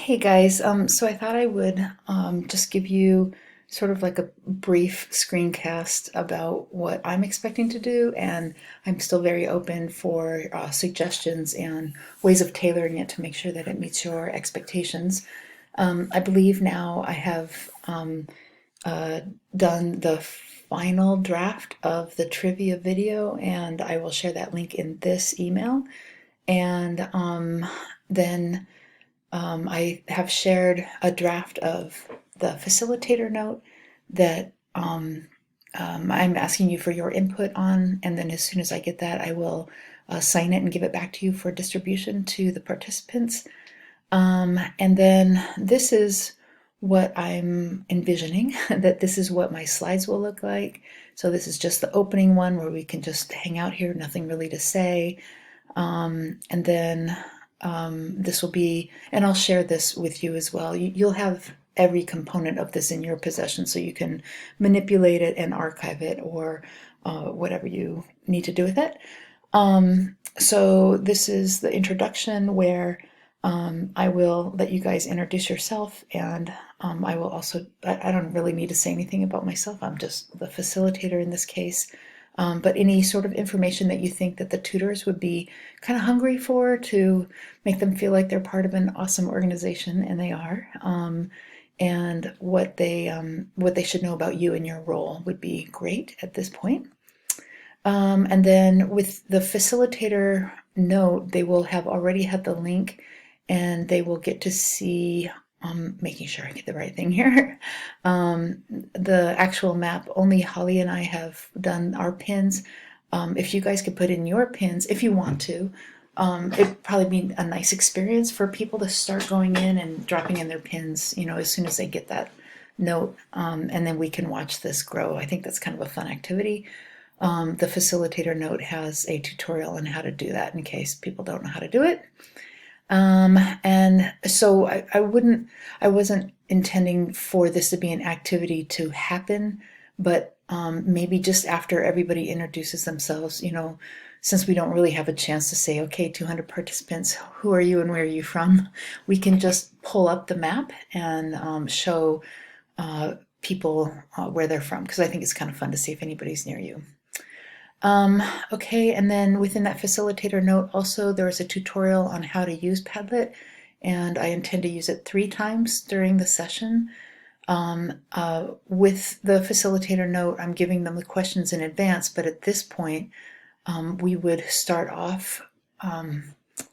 Hey guys, so I thought I would just give you sort of like a brief screencast about what I'm expecting to do, and I'm still very open for suggestions and ways of tailoring it to make sure that it meets your expectations. I believe now I have done the final draft of the trivia video, and I will share that link in this email. And then I have shared a draft of the facilitator note that I'm asking you for your input on, and then as soon as I get that, I will sign it and give it back to you for distribution to the participants. And then this is what I'm envisioning, that this is what my slides will look like. So this is just the opening one where we can just hang out here, nothing really to say. And then this will be, and I'll share this with you as well. You'll have every component of this in your possession, so you can manipulate it and archive it, or whatever you need to do with it. So this is the introduction where I will let you guys introduce yourself, and I will also, I don't really need to say anything about myself. I'm just the facilitator in this case. But any sort of information that you think that the tutors would be kind of hungry for to make them feel like they're part of an awesome organization, and they are, and what they should know about you and your role would be great at this point. And then with the facilitator note, they will have already had the link, and they will get to see, making sure I get the right thing here, the actual map. Only Holly and I have done our pins. If you guys could put in your pins, if you want to, it'd probably be a nice experience for people to start going in and dropping in their pins, as soon as they get that note, and then we can watch this grow. I think that's kind of a fun activity. The facilitator note has a tutorial on how to do that in case people don't know how to do it. And so I wasn't intending for this to be an activity to happen, but maybe just after everybody introduces themselves, since we don't really have a chance to say, okay, 200 participants, who are you and where are you from? We can just pull up the map and show people where they're from, because I think it's kind of fun to see if anybody's near you. Okay, and then within that facilitator note also there is a tutorial on how to use Padlet, and I intend to use it 3 times during the session. With the facilitator note, I'm giving them the questions in advance, but at this point we would start off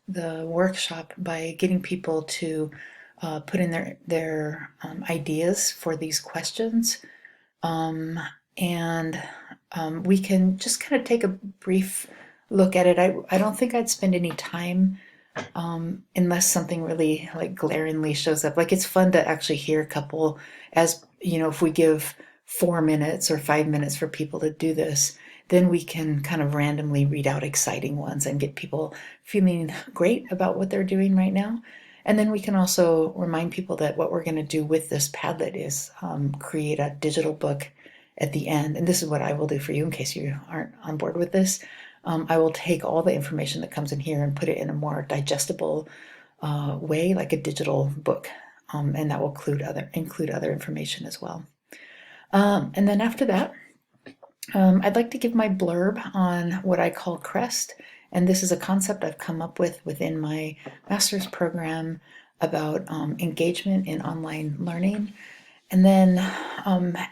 the workshop by getting people to put in their ideas for these questions. And we can just kind of take a brief look at it. I don't think I'd spend any time unless something really like glaringly shows up. Like, it's fun to actually hear a couple, as if we give 4 minutes or 5 minutes for people to do this, then we can kind of randomly read out exciting ones and get people feeling great about what they're doing right now. And then we can also remind people that what we're going to do with this Padlet is create a digital book at the end. And this is what I will do for you in case you aren't on board with this. I will take all the information that comes in here and put it in a more digestible way, like a digital book, and that will include other information as well. And then after that, I'd like to give my blurb on what I call CREST, and this is a concept I've come up with within my master's program about engagement in online learning. And then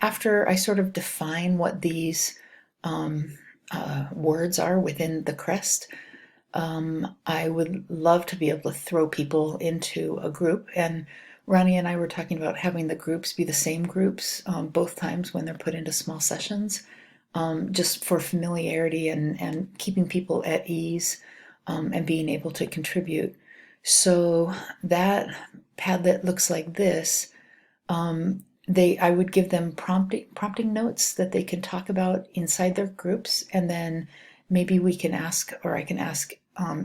after I sort of define what these words are within the CREST, I would love to be able to throw people into a group. And Ronnie and I were talking about having the groups be the same groups both times when they're put into small sessions, just for familiarity and keeping people at ease, and being able to contribute. So that Padlet looks like this. I would give them prompting notes that they can talk about inside their groups, and then maybe we can ask, or I can ask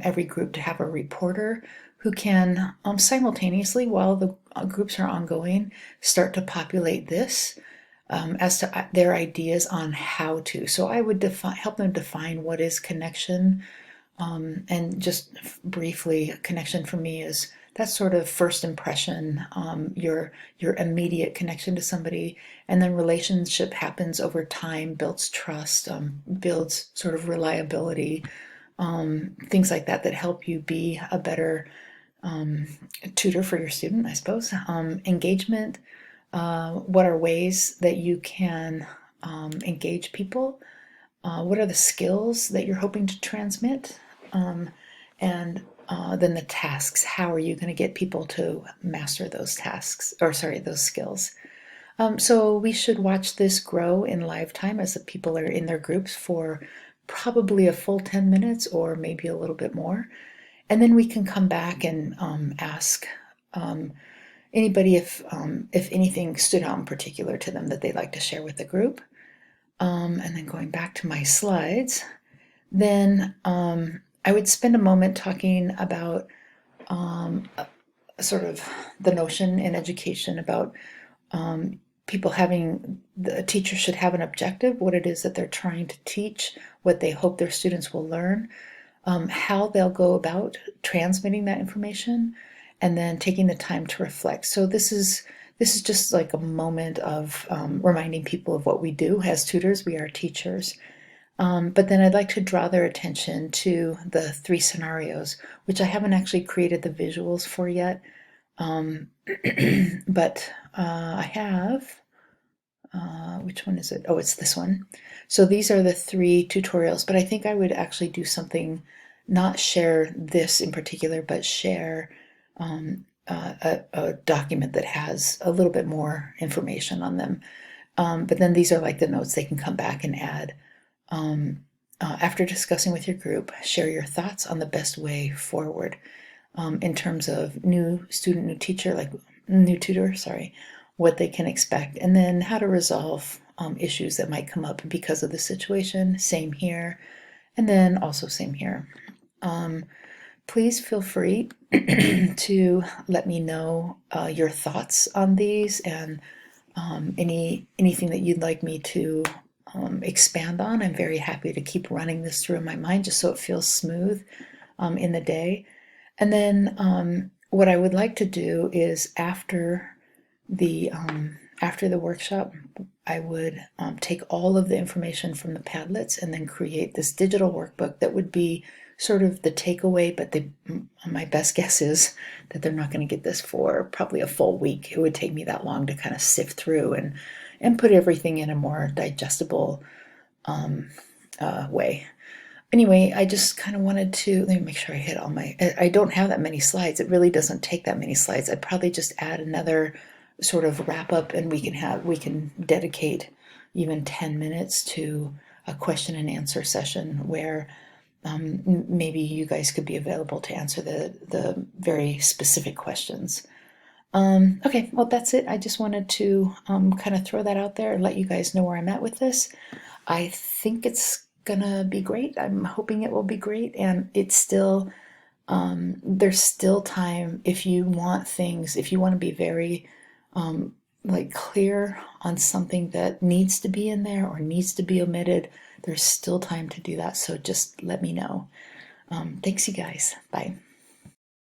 every group to have a reporter who can simultaneously, while the groups are ongoing, start to populate this as to their ideas on how to. So I would help them define what is connection, and just briefly, connection for me is that sort of first impression, your immediate connection to somebody, and then relationship happens over time, builds trust, builds sort of reliability, things like that that help you be a better tutor for your student, I suppose. Engagement, what are ways that you can engage people? What are the skills that you're hoping to transmit? And then the tasks. How are you going to get people to master those tasks, or sorry, those skills? So we should watch this grow in live time as the people are in their groups for probably a full 10 minutes or maybe a little bit more. And then we can come back and ask anybody if anything stood out in particular to them that they'd like to share with the group. And then going back to my slides, then I would spend a moment talking about sort of the notion in education about people having, the teacher should have an objective, what it is that they're trying to teach, what they hope their students will learn, how they'll go about transmitting that information, and then taking the time to reflect. So this is just like a moment of reminding people of what we do as tutors. We are teachers. But then I'd like to draw their attention to the 3 scenarios, which I haven't actually created the visuals for yet. But I have, which one is it? Oh, it's this one. So these are the 3 tutorials, but I think I would actually do something, not share this in particular, but share a document that has a little bit more information on them. But then these are like the notes they can come back and add. After discussing with your group, share your thoughts on the best way forward in terms of new student, new teacher, like new tutor, sorry, what they can expect, and then how to resolve issues that might come up because of the situation. Same here, and then also same here. Please feel free to let me know your thoughts on these and anything that you'd like me to expand on. I'm very happy to keep running this through in my mind just so it feels smooth in the day. And then what I would like to do is after the workshop, I would take all of the information from the Padlets and then create this digital workbook that would be sort of the takeaway, but my best guess is that they're not going to get this for probably a full week. It would take me that long to kind of sift through and put everything in a more digestible way. Anyway, I just kind of wanted to, let me make sure I hit all my, I don't have that many slides. It really doesn't take that many slides. I'd probably just add another sort of wrap up, and we can dedicate even 10 minutes to a question and answer session where maybe you guys could be available to answer the very specific questions. Okay, well, that's it. I just wanted to kind of throw that out there and let you guys know where I'm at with this. I think it's gonna be great. I'm hoping it will be great, and it's still, there's still time if you want things, if you want to be very like clear on something that needs to be in there or needs to be omitted, there's still time to do that. So just let me know. Thanks, you guys. Bye.